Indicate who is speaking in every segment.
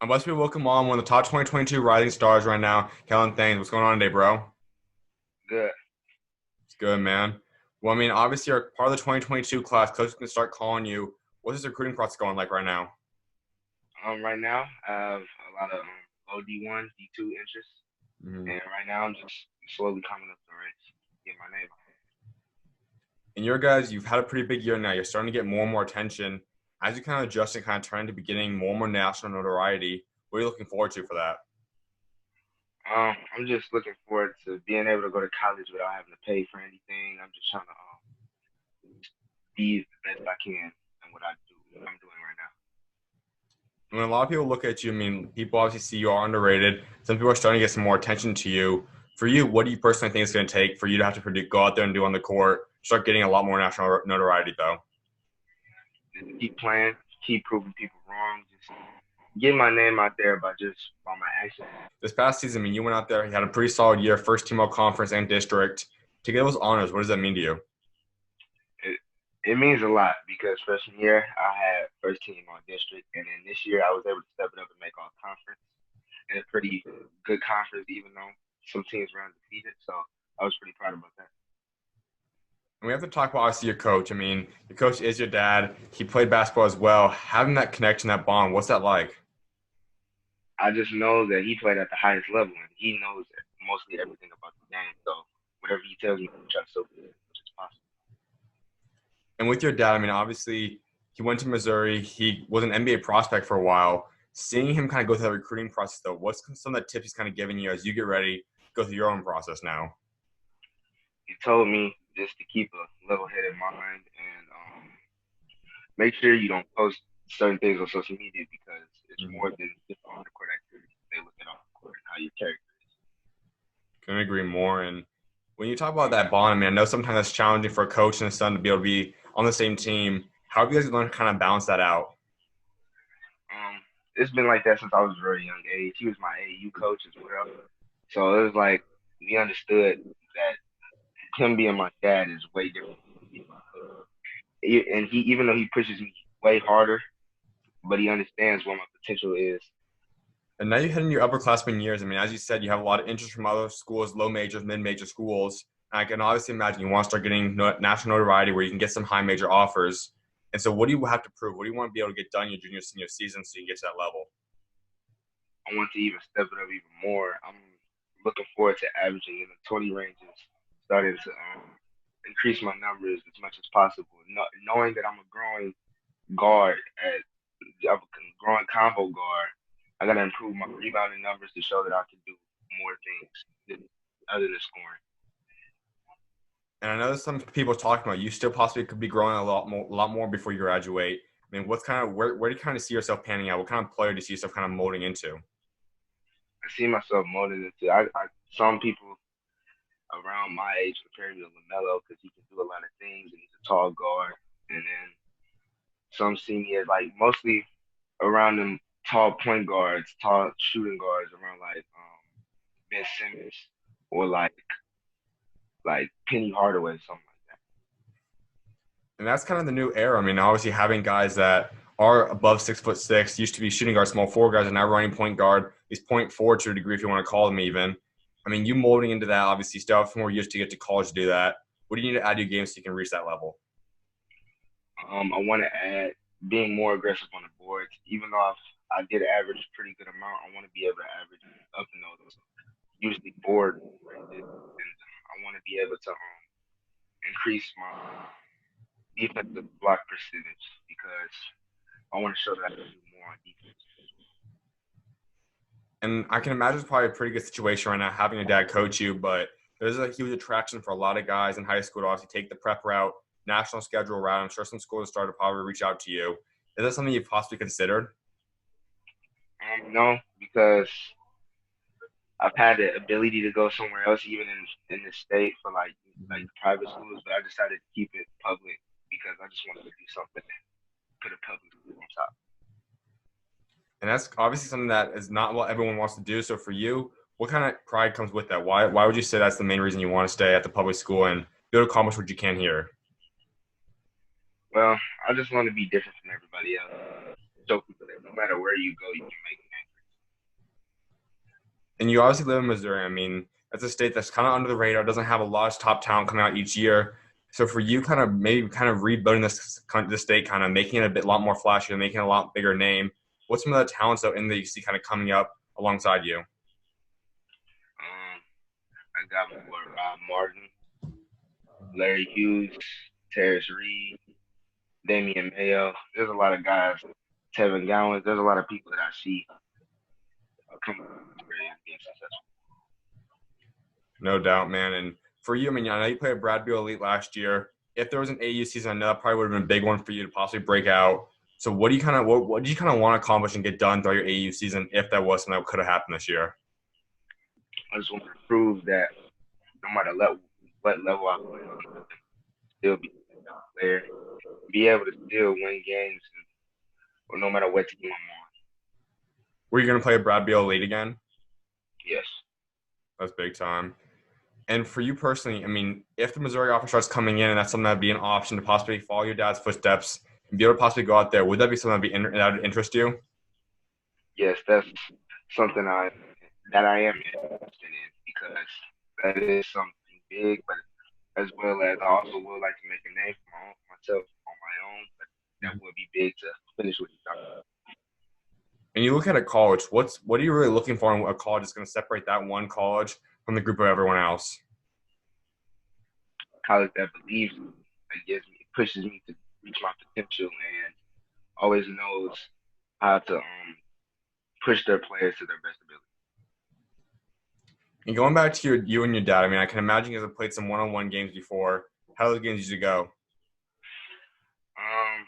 Speaker 1: I must be welcome on one of the top 2022 rising stars right now, Kellen Thames. What's going on today, bro?
Speaker 2: Good.
Speaker 1: It's good, man. Well, I mean, obviously, you're part of the 2022 class. Coaches can start calling you. What's this recruiting process going like right now?
Speaker 2: Right now I have a lot of OD1, D2 interests,
Speaker 1: Mhm.
Speaker 2: and right now I'm just slowly coming up the ranks, get my name out.
Speaker 1: And your guys, you've had a pretty big year now. You're starting to get more and more attention. As you kind of adjust and kind of turn to beginning more and more national notoriety, what are you looking forward to for that?
Speaker 2: I'm just looking forward to being able to go to college without having to pay for anything. I'm just trying to be the best I can in what I'm doing right now.
Speaker 1: When a lot of people look at you, I mean, people obviously see you are underrated. Some people are starting to get some more attention to you. For you, what do you personally think it's going to take for you to have to go out there and do on the court, start getting a lot more national notoriety, though?
Speaker 2: Just keep playing, keep proving people wrong, just get my name out there by my actions.
Speaker 1: This past season, I mean, you went out there, you had a pretty solid year, first team all conference and district. To get those honors, what does that mean to you?
Speaker 2: It, it means a lot because freshman year I had first team on district, and then this year I was able to step it up and make all conference. And a pretty good conference, even though some teams were undefeated. So I was pretty proud about that.
Speaker 1: And we have to talk about obviously your coach. I mean, your coach is your dad. He played basketball as well. Having that connection, that bond, what's that like?
Speaker 2: I just know that he played at the highest level and he knows mostly everything about the game. So whatever he tells me, I try to soak it as much as possible.
Speaker 1: And with your dad, I mean, obviously he went to Missouri. He was an NBA prospect for a while. Seeing him kind of go through that recruiting process, though, what's some of the tips he's kind of giving you as you get ready to go through your own process now?
Speaker 2: He told me just to keep a level-headed mind and make sure you don't post certain things on social media because it's
Speaker 1: Mm-hmm.
Speaker 2: more than just on the court activity. They look at off the court and how your character.
Speaker 1: Couldn't agree more. And when you talk about that bond, I mean, I know sometimes it's challenging for a coach and a son to be able to be on the same team. How have you guys learned to kind of balance that out?
Speaker 2: It's been like that since I was a very young age. He was my AAU coach as well. So it was like we understood that him being my dad is way different from being my coach. And he, even though he pushes me way harder, but he understands what my potential is.
Speaker 1: And now you're hitting your upperclassmen years. I mean, as you said, you have a lot of interest from other schools, low majors, mid major schools. And I can obviously imagine you want to start getting national notoriety where you can get some high major offers. And so, what do you have to prove? What do you want to be able to get done your junior, senior season so you can get to that level?
Speaker 2: I want to even step it up even more. I'm looking forward to averaging in the 20 ranges, starting to increase my numbers as much as possible. Knowing that I'm a growing guard I'm a growing combo guard, I gotta improve my rebounding numbers to show that I can do more things other than scoring.
Speaker 1: And I know some people talking about you still possibly could be growing a lot more before you graduate. I mean, what's kind of where do you kind of see yourself panning out? What kind of player do you see yourself kind of molding into?
Speaker 2: I see myself molded into. Some people around my age compare me to Lamelo because he can do a lot of things and he's a tall guard. And then some see me as like mostly around them tall point guards, tall shooting guards around like Ben Simmons or like Penny Hardaway, something like that.
Speaker 1: And that's kind of the new era. I mean, obviously having guys that are above 6'6", used to be shooting guard, small forward guys, are now running point guard. These point forward to a degree, if you want to call them even. I mean, you molding into that, obviously, you still have 4 years to get to college to do that. What do you need to add to your game so you can reach that level?
Speaker 2: I want to add being more aggressive on the boards. Even though I did average a pretty good amount, I want to be able to average up in those usually board ranges, and I want to be able to increase my defensive block percentage because I want to show that I can do more on defense.
Speaker 1: And I can imagine it's probably a pretty good situation right now having a dad coach you, but there's a huge attraction for a lot of guys in high school to obviously take the prep route, national schedule route. I'm sure some schools started to probably reach out to you. Is that something you've possibly considered?
Speaker 2: No, because I've had the ability to go somewhere else, even in the state for like the private schools, but I decided to keep it public because I just wanted to do something and put a public school on top.
Speaker 1: And that's obviously something that is not what everyone wants to do. So for you, what kind of pride comes with that? Why would you say that's the main reason you want to stay at the public school and be able to accomplish what you can here?
Speaker 2: Well, I just want to be different from everybody else. Show people that no matter where you go, you can make it.
Speaker 1: And you obviously live in Missouri. I mean, that's a state that's kind of under the radar, doesn't have a lot of top talent coming out each year. So for you, kind of maybe kind of rebuilding this state, kind of making it lot more flashy and making it a lot bigger name. What's some of the talents though in the you see kind of coming up alongside you?
Speaker 2: I got more Rob Martin, Larry Hughes, Terrence Reed, Damian Mayo. There's a lot of guys. Tevin Gowans. There's a lot of people that I see coming from Missouri and being successful.
Speaker 1: No doubt, man. And for you, I mean, I know you played at Brad Beal Elite last year. If there was an AU season, I know that probably would have been a big one for you to possibly break out. So what do you kind of what do you kind of want to accomplish and get done throughout your AU season if that was something that could have happened this year?
Speaker 2: I just want to prove that no matter what level I play on, I can still be a player, be able to still win games, or no matter what team I'm on.
Speaker 1: Were you going to play at Brad Beal Elite again?
Speaker 2: Yes.
Speaker 1: That's big time. And for you personally, I mean, if the Missouri offer starts coming in and that's something that'd be an option to possibly follow your dad's footsteps and be able to possibly go out there, would that be something that would interest you?
Speaker 2: Yes, that's something I am interested in because that is something big, but as well as I also would like to make a name for myself on my own. But that would be big to finish what you're talking about.
Speaker 1: And you look at a college, what are you really looking for in a college that's going to separate that one college from the group of everyone else?
Speaker 2: College that believes me, that pushes me to reach my potential and always knows how to push their players to their best ability.
Speaker 1: And going back to you and your dad, I mean, I can imagine you guys have played some one-on-one games before. How do those games usually go?
Speaker 2: Um,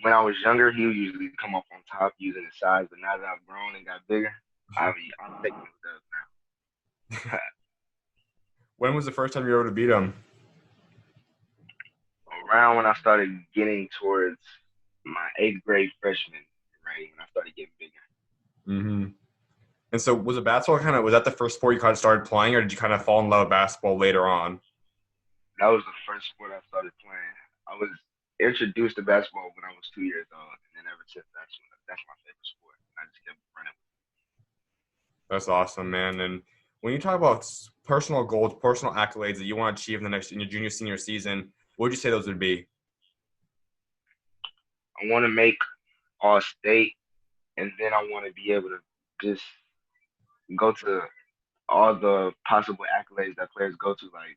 Speaker 2: when I was younger, he would usually come up on top using his size, but now that I've grown and got bigger, I'm taking his dubs now.
Speaker 1: When was the first time you were able to beat him?
Speaker 2: Around when I started getting towards my eighth grade freshman range, when I started getting bigger.
Speaker 1: Mm-hmm. And so was it basketball was that the first sport you kind of started playing, or did you kind of fall in love with basketball later on?
Speaker 2: That was the first sport I started playing. I was introduced to basketball when I was 2 years old, and then ever since that's my favorite sport. I just kept running.
Speaker 1: That's awesome, man. And when you talk about personal goals, personal accolades that you want to achieve in your junior senior season, what would you say those would be?
Speaker 2: I want to make all state, and then I want to be able to just go to all the possible accolades that players go to, like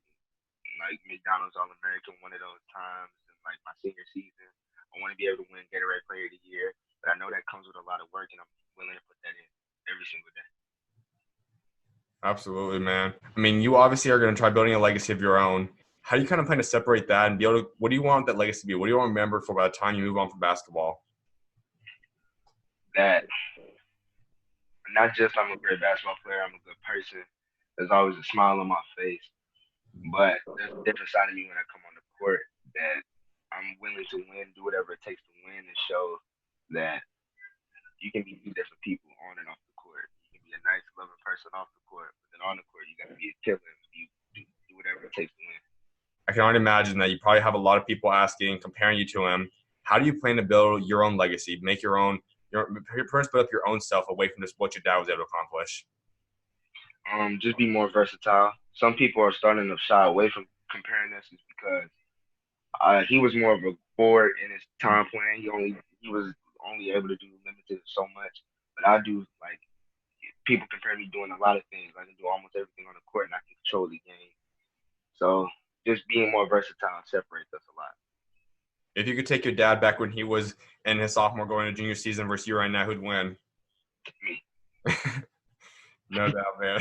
Speaker 2: McDonald's All American one of those times, and like my senior season. I want to be able to win Gatorade Player of the Year, but I know that comes with a lot of work, and I'm willing to put that in every single day.
Speaker 1: Absolutely, man. I mean, you obviously are going to try building a legacy of your own. How do you kind of plan to separate that and be able to, what do you want that legacy to be? What do you want to remember for by the time you move on from basketball?
Speaker 2: That not just I'm a great basketball player, I'm a good person. There's always a smile on my face, but there's a different side of me when I come on the court that I'm willing to win, do whatever it takes to win, and show that you can be two different people on and off the court. You can be a nice, loving person off the court, but then on the court, you got to be a killer. You do whatever it takes to win.
Speaker 1: I can already imagine that you probably have a lot of people asking, comparing you to him. How do you plan to build your own legacy, make your own, first build up your own self away from just what your dad was able to accomplish?
Speaker 2: Just be more versatile. Some people are starting to shy away from comparing us because he was more of a forward in his time playing. He was only able to do limited so much. But I do like people compare me doing a lot of things. I can do almost everything on the court and I can control the game. So just being more versatile separates us a lot.
Speaker 1: If you could take your dad back when he was in his sophomore going to junior season versus you right now, who'd win?
Speaker 2: Me.
Speaker 1: No doubt, man.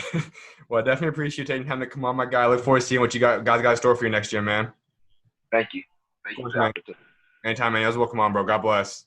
Speaker 1: Well, I definitely appreciate you taking time to come on, my guy. I look forward to seeing what you guys got in store for you next year, man.
Speaker 2: Thank you. Thank you for the opportunity.
Speaker 1: Anytime, man. You as well. Come on, bro. God bless.